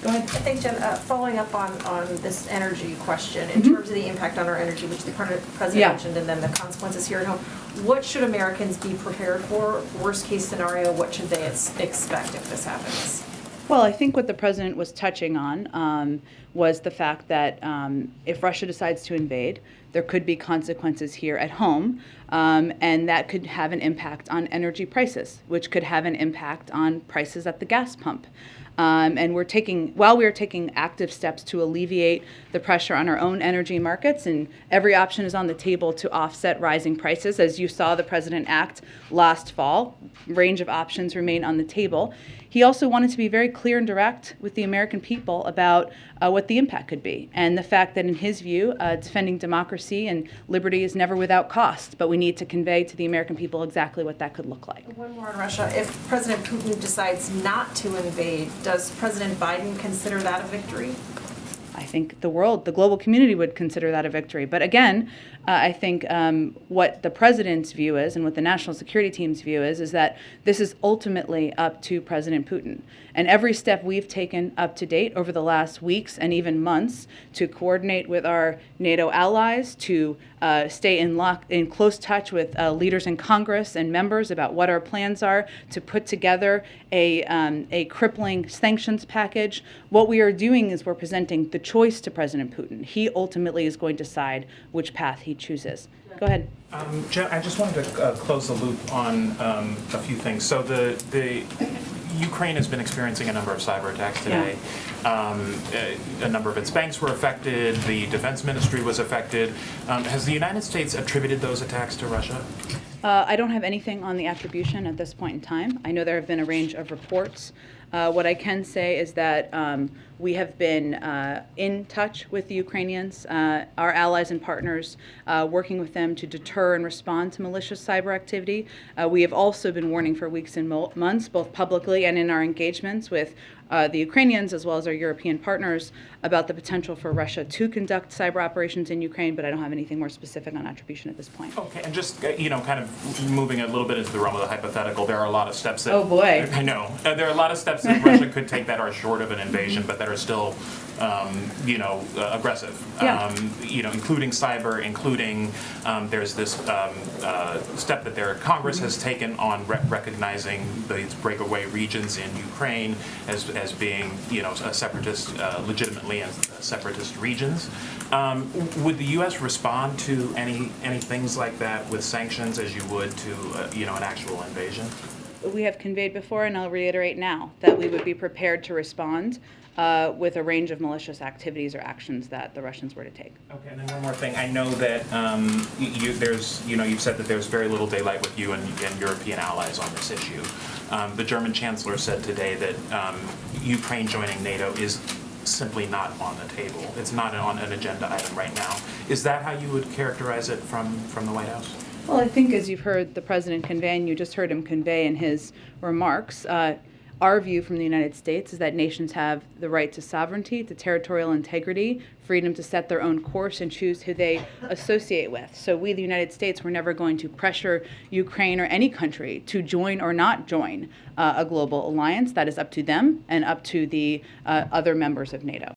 Go ahead. Thanks, Jen. Following up on this energy question, in terms of the impact on our energy, which the President mentioned, and then the consequences here at home, what should Americans be prepared for? Worst case scenario, what should they expect if this happens? Well, I think what the president was touching on was the fact that if Russia decides to invade, there could be consequences here at home, and that could have an impact on energy prices, which could have an impact on prices at the gas pump. And while we are taking active steps to alleviate the pressure on our own energy markets, and every option is on the table to offset rising prices. As you saw the president act last fall, range of options remain on the table. He also wanted to be very clear and direct with the American people about what the impact could be, and the fact that in his view, defending democracy and liberty is never without cost, but we need to convey to the American people exactly what that could look like. One more on Russia. If President Putin decides not to invade, does President Biden consider that a victory? I think the global community would consider that a victory. But again, I think what the president's view is and what the national security team's view is that this is ultimately up to President Putin. And every step we've taken up to date over the last weeks and even months to coordinate with our NATO allies, to stay in close touch with leaders in Congress and members about what our plans are, to put together a crippling sanctions package. What we are doing is we're presenting the choice to President Putin. He ultimately is going to decide which path he chooses. Go ahead. Jen, I just wanted to close the loop on a few things. So the Ukraine has been experiencing a number of cyber attacks today. Yeah. A number of its banks were affected. The defense ministry was affected. Has the United States attributed those attacks to Russia? I don't have anything on the attribution at this point in time. I know there have been a range of reports. What I can say is that we have been in touch with the Ukrainians, our allies and partners, working with them to deter and respond to malicious cyber activity. We have also been warning for weeks and months, both publicly and in our engagements with the Ukrainians as well as our European partners, about the potential for Russia to conduct cyber operations in Ukraine, but I don't have anything more specific on attribution at this point. Okay, and just, kind of moving a little bit into the realm of the hypothetical, there are a lot of steps that... Oh, boy. I know. There are a lot of steps that Russia could take that are short of an invasion, but that are still, aggressive. Yeah. Including cyber, including there's this step that Congress has taken on recognizing these breakaway regions in Ukraine as being, a separatist, legitimately as separatist regions. Would the U.S. respond to any things like that with sanctions as you would to, an actual invasion? We have conveyed before, and I'll reiterate now, that we would be prepared to respond with a range of malicious activities or actions that the Russians were to take. Okay, and then one more thing. I know that you've said that there's very little daylight with you and European allies on this issue. The German Chancellor said today that Ukraine joining NATO is simply not on the table. It's not on an agenda item right now. Is that how you would characterize it from the White House? Well, I think as you've heard the president convey, and you just heard him convey in his remarks, our view from the United States is that nations have the right to sovereignty, to territorial integrity, freedom to set their own course and choose who they associate with. So we, the United States, we're never going to pressure Ukraine or any country to join or not join a global alliance. That is up to them and up to the other members of NATO.